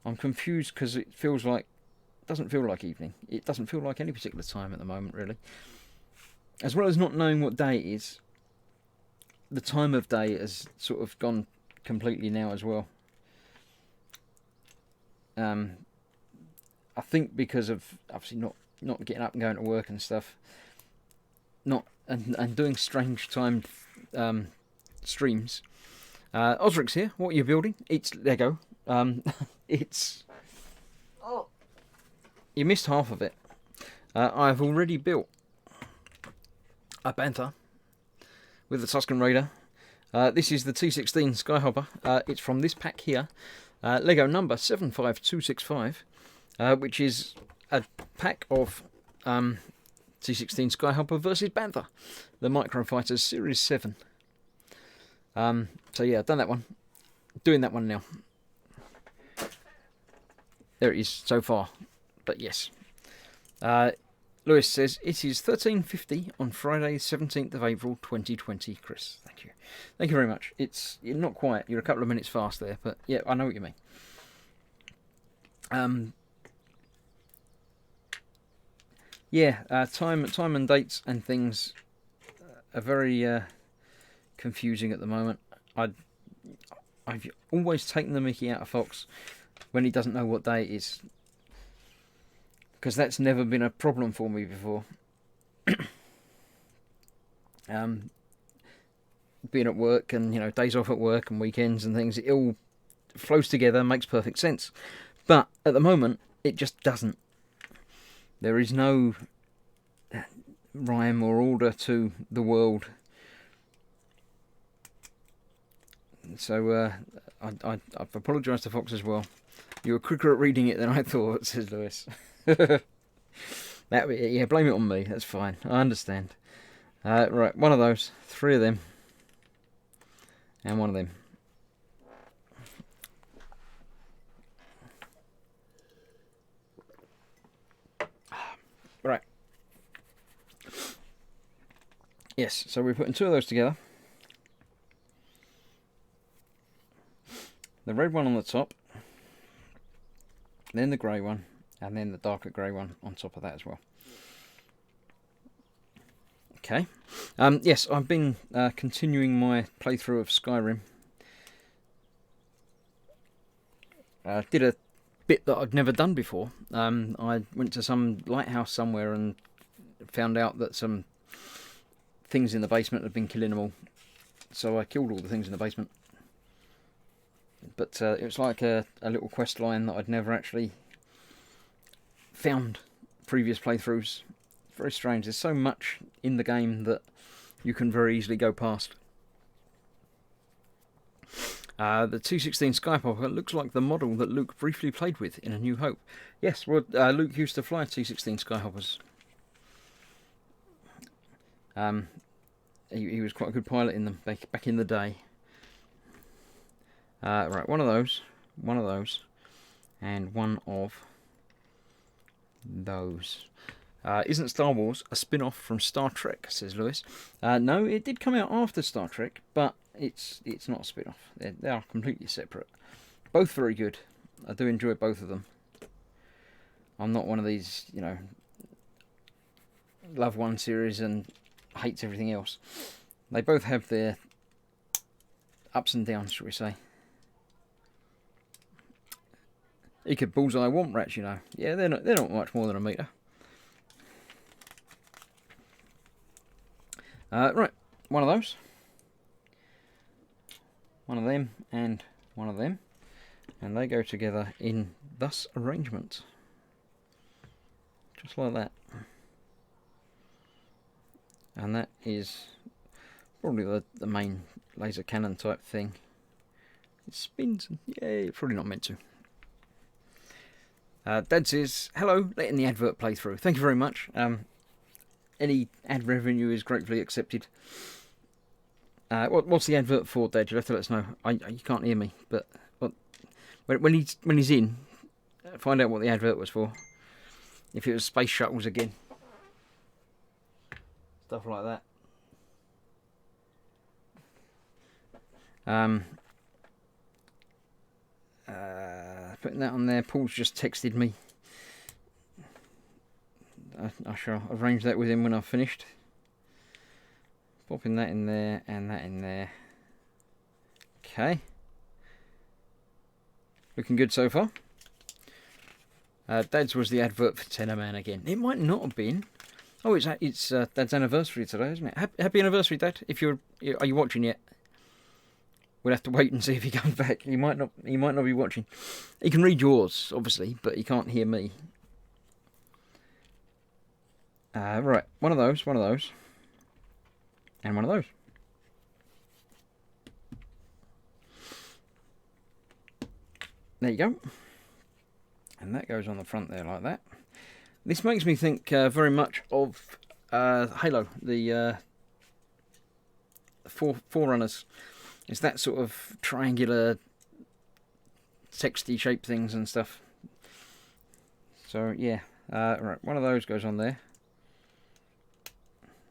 I'm confused because it doesn't feel like evening. It doesn't feel like any particular time at the moment, really. As well as not knowing what day it is, the time of day has sort of gone completely now as well. I think because of obviously not getting up and going to work and stuff, and doing strange timed streams. Osric's here. What are you building? It's Lego. You missed half of it. I've already built a Bantha with the Tusken Raider. This is the T16 Skyhopper. It's from this pack here. Lego number 75265, which is a pack of T16 Skyhopper versus Bantha, the Microfighters Series 7. So yeah, I've done that one. Doing that one now. There it is so far. But yes. Lewis says, it is 13:50 on Friday, 17th of April, 2020. Chris, thank you. Thank you very much. You're not quite. You're a couple of minutes fast there, but yeah, I know what you mean. Time and dates and things are very confusing at the moment. I've always taken the mickey out of Fox when he doesn't know what day it is, because that's never been a problem for me before. Being at work and days off at work and weekends and things, it all flows together, makes perfect sense. But at the moment, it just doesn't. There is no rhyme or order to the world. So I've apologised to Fox as well. You were quicker at reading it than I thought, says Lewis. Yeah, blame it on me. That's fine. I understand. Right, one of those, 3 of them, and one of them. Right. Yes, so we're putting 2 of those together. The red one on the top, then the grey one, and then the darker grey one on top of that as well. Okay. Yes, I've been continuing my playthrough of Skyrim. Did a bit that I'd never done before. I went to some lighthouse somewhere and found out that some things in the basement had been killing them all. So I killed all the things in the basement. But it was like a little quest line that I'd never actually found previous playthroughs. Very strange. There's so much in the game that you can very easily go past. The T16 Skyhopper looks like the model that Luke briefly played with in A New Hope. Yes, well, Luke used to fly T16 Skyhoppers. He was quite a good pilot in them back in the day. Right, one of those, and one of those. Isn't Star Wars a spin-off from Star Trek, says Lewis? No, it did come out after Star Trek, but it's not a spin-off. They are completely separate. Both very good. I do enjoy both of them. I'm not one of these, love one series and hates everything else. They both have their ups and downs, shall we say. He could bullseye womp rats, Yeah, they're not much more than a metre. Right, one of those. One of them and one of them. And they go together in thus arrangement. Just like that. And that is probably the main laser cannon type thing. It spins. Yay, probably not meant to. Dad says, hello, letting the advert play through. Thank you very much. Any ad revenue is gratefully accepted. What's the advert for, Dad? You'll have to let us know. You can't hear me, but when he's in, find out what the advert was for. If it was space shuttles again, stuff like that. Putting that on there. Paul's just texted me. I shall arrange that with him when I've finished. Popping that in there and that in there. Okay. Looking good so far. Dad's was the advert for Tenor Man again. It might not have been. Oh, it's Dad's anniversary today, isn't it? Happy anniversary, Dad. Are you watching yet? We'll have to wait and see if he comes back. He might not be watching. He can read yours, obviously, but he can't hear me. Right, one of those, and one of those. There you go. And that goes on the front there like that. This makes me think very much of Halo, the Forerunners. It's that sort of triangular, texty shape things and stuff. So yeah, right, one of those goes on there.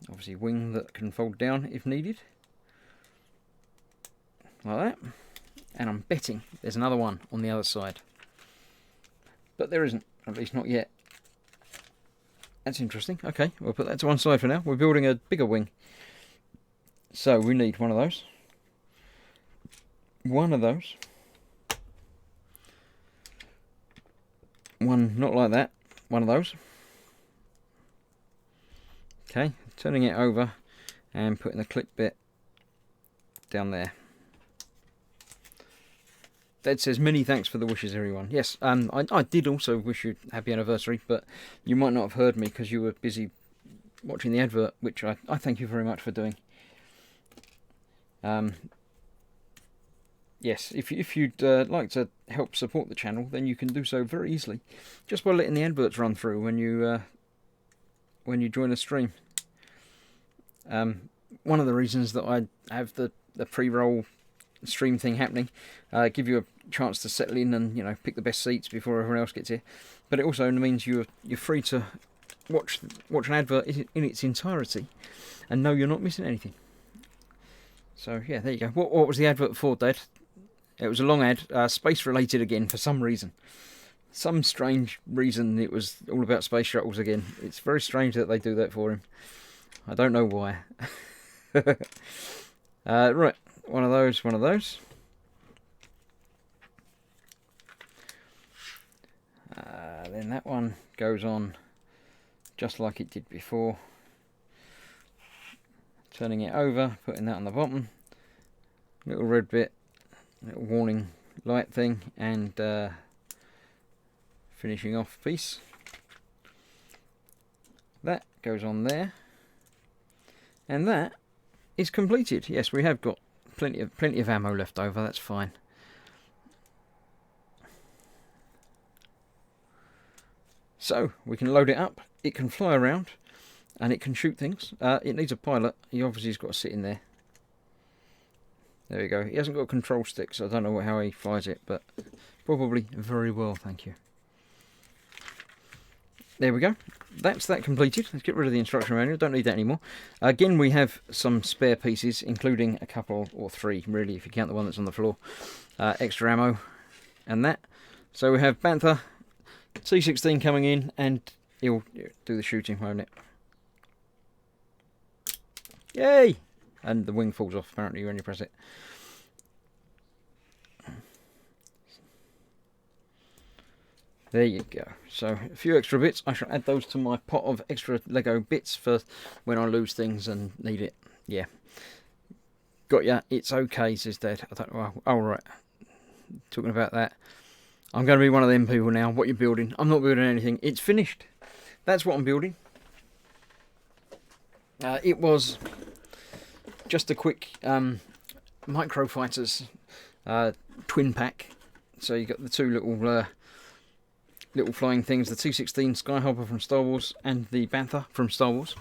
Obviously wing that can fold down if needed. Like that. And I'm betting there's another one on the other side. But there isn't, at least not yet. That's interesting. Okay, we'll put that to one side for now. We're building a bigger wing. So we need one of those. One of those. One not like that. One of those. Okay, turning it over and putting the clip bit down there. Dad says, many thanks for the wishes, everyone. Yes, I did also wish you happy anniversary, but you might not have heard me because you were busy watching the advert, which I thank you very much for doing. Yes, if you'd like to help support the channel, then you can do so very easily, just by letting the adverts run through when you join a stream. One of the reasons that I have the pre-roll stream thing happening, give you a chance to settle in and pick the best seats before everyone else gets here, but it also means you're free to watch an advert in its entirety and know you're not missing anything. So yeah, there you go. What was the advert for, Dad? It was a long ad, space related again for some reason. Some strange reason it was all about space shuttles again. It's very strange that they do that for him. I don't know why. Right, one of those. Then that one goes on just like it did before. Turning it over, putting that on the bottom. Little red bit, little warning light thing, and finishing off piece. That goes on there. And that is completed. Yes, we have got plenty of ammo left over. That's fine. So we can load it up. It can fly around, and it can shoot things. It needs a pilot. He obviously has got to sit in there. There we go. He hasn't got a control stick, so I don't know how he flies it, but probably very well, thank you. There we go. That's that completed. Let's get rid of the instruction manual. Don't need that anymore. Again, we have some spare pieces, including a couple or three, really, if you count the one that's on the floor. Extra ammo and that. So we have Bantha, T16 coming in, and he'll do the shooting, won't it? Yay! And the wing falls off, apparently, when you press it. There you go. So a few extra bits. I shall add those to my pot of extra Lego bits for when I lose things and need it. Yeah. Got ya. It's okay, says Dad. I don't know. Oh, right. Talking about that. I'm going to be one of them people now. What you're building? I'm not building anything. It's finished. That's what I'm building. It was just a quick Micro Fighters twin pack. So you got the two little flying things, the T16 Skyhopper from Star Wars and the Bantha from Star Wars.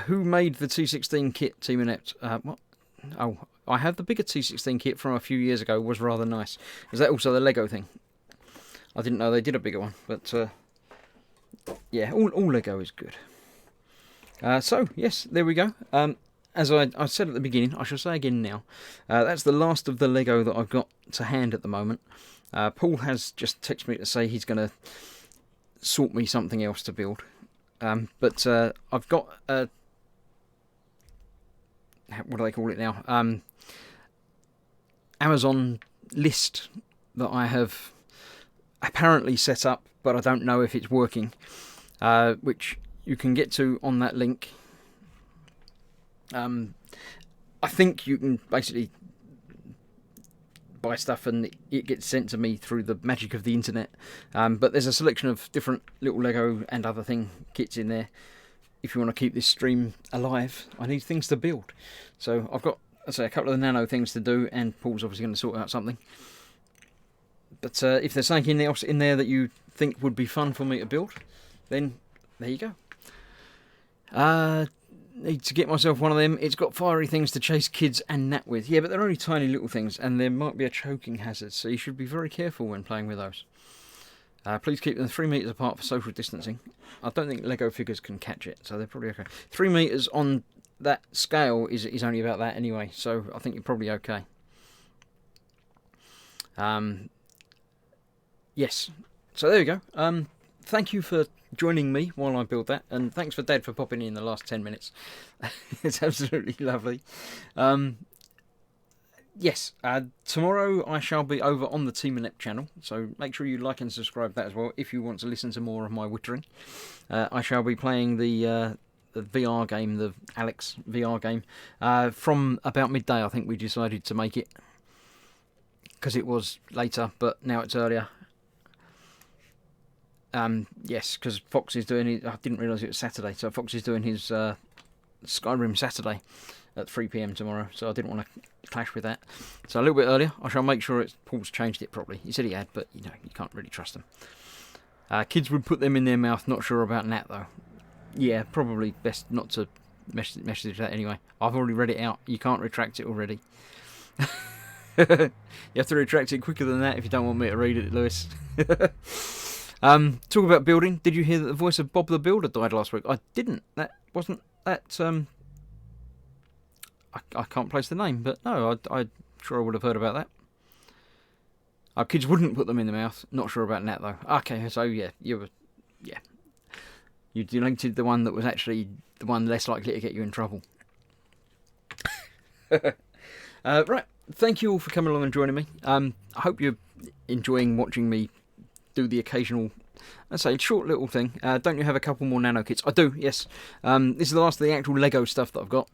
Who made the T16 kit, Team Inept? What? Oh, I have the bigger T16 kit from a few years ago. Was rather nice. Is that also the Lego thing? I didn't know they did a bigger one, but yeah, all Lego is good. So yes, there we go. As I said at the beginning, I shall say again now. That's the last of the Lego that I've got to hand at the moment. Paul has just texted me to say he's going to sort me something else to build. But I've got what do they call it now? Amazon list that I have apparently set up, but I don't know if it's working. Which you can get to on that link. I think you can basically buy stuff and it gets sent to me through the magic of the internet. But there's a selection of different little Lego and other thing kits in there. If you want to keep this stream alive, I need things to build. So I've got, I'd say, a couple of the nano things to do, and Paul's obviously going to sort out something. But if there's something else in there that you think would be fun for me to build, then there you go. Need to get myself one of them. It's got fiery things to chase kids and nap with. Yeah, but they're only tiny little things, and there might be a choking hazard, so you should be very careful when playing with those. Please keep them 3 metres apart for social distancing. I don't think Lego figures can catch it, so they're probably okay. 3 metres on that scale is only about that anyway, so I think you're probably okay. Yes, so there you go. Thank you for joining me while I build that, and thanks for Dad for popping in the last 10 minutes. It's absolutely lovely. Yes, tomorrow I shall be over on the Team Inept channel, so make sure you like and subscribe that as well if you want to listen to more of my wittering. I shall be playing the VR game, the Alex VR game, from about midday. I think we decided to make it, because it was later, but now it's earlier. Yes, because Fox is doing it. I didn't realise it was Saturday, so Fox is doing his Skyrim Saturday at 3 PM tomorrow, so I didn't want to clash with that. So a little bit earlier, I shall make sure Paul's changed it properly. He said he had, but you know, you can't really trust them. Kids would put them in their mouth, not sure about Nat though. Yeah, probably best not to message that anyway. I've already read it out. You can't retract it already. You have to retract it quicker than that if you don't want me to read it, Lewis. Talk about building. Did you hear that the voice of Bob the Builder died last week? I didn't. That wasn't that. I can't place the name, but no, I'm sure I would have heard about that. Our kids wouldn't put them in the mouth. Not sure about Nat though. Okay, so yeah, you deleted the one that was actually the one less likely to get you in trouble. Right. Thank you all for coming along and joining me. I hope you're enjoying watching me do the occasional, let's say, short little thing. Don't you have a couple more nano kits? I do, yes. This is the last of the actual Lego stuff that I've got.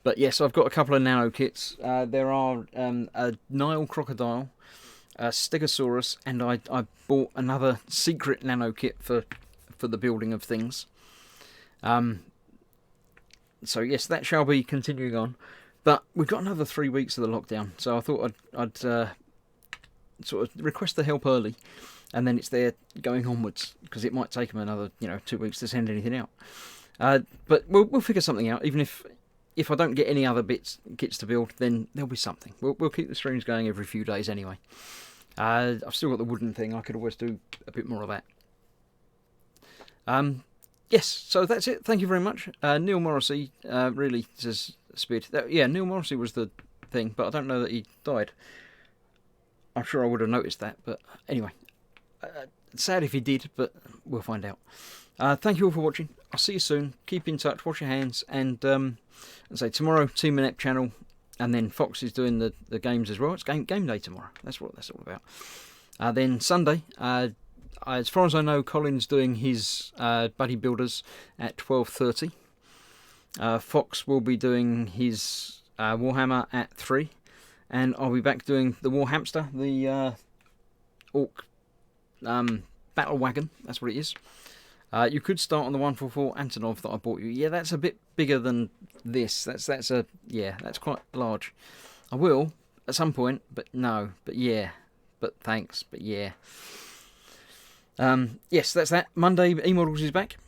But yes, I've got a couple of nano kits. There are a Nile crocodile, a Stegosaurus, and I bought another secret nano kit for the building of things. So yes, that shall be continuing on. But we've got another 3 weeks of the lockdown, so I thought I'd sort of request the help early, and then it's there going onwards, because it might take them another 2 weeks to send anything out. But we'll figure something out. Even if I don't get any other kits to build, then there'll be something. We'll keep the streams going every few days anyway. I've still got the wooden thing. I could always do a bit more of that. Yes, so that's it. Thank you very much. Neil Morrissey really says speed. Yeah, Neil Morrissey was the thing, but I don't know that he died. I'm sure I would have noticed that, but anyway. Sad if he did, but we'll find out. Thank you all for watching. I'll see you soon. Keep in touch. Wash your hands. And say tomorrow, Team Inept channel, and then Fox is doing the games as well. It's game day tomorrow. That's what that's all about. Then Sunday, as far as I know, Colin's doing his Buddy Builders at 12:30. Fox will be doing his Warhammer at 3. And I'll be back doing the War Hamster, the Orc Battle Wagon. That's what it is. You could start on the 144 Antonov that I bought you. Yeah, that's a bit bigger than this. That's quite large. I will at some point, but no. But yeah. But thanks. But yeah. Yes, that's that. Monday, E-Models is back.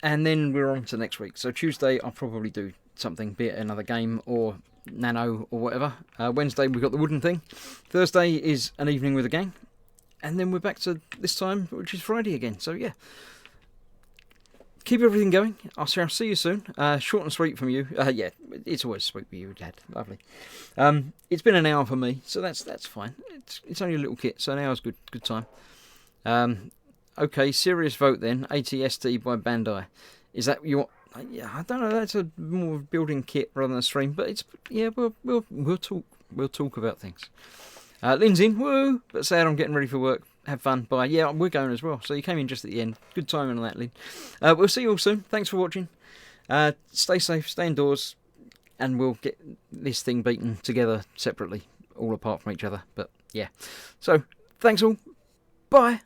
and then we're on to next week. So Tuesday I'll probably do something, be it another game or Nano or whatever. Wednesday we've got the wooden thing. Thursday is an evening with a gang. And then we're back to this time, which is Friday again. So yeah, keep everything going. I'll see you soon. Short and sweet from you. Yeah, it's always sweet with you, Dad. Lovely. It's been an hour for me, so that's fine. It's only a little kit, so an hour's good time. Okay, serious vote then. ATST by Bandai. Is that your? Yeah, I don't know. That's a more building kit rather than a stream, but it's yeah. We'll talk. We'll talk about things. Lynn's in, woo! But sad I'm getting ready for work. Have fun. Bye. Yeah, we're going as well. So you came in just at the end. Good timing on that, Lynn. We'll see you all soon. Thanks for watching. Stay safe, stay indoors, and we'll get this thing beaten together separately, all apart from each other. But yeah. So, thanks all. Bye.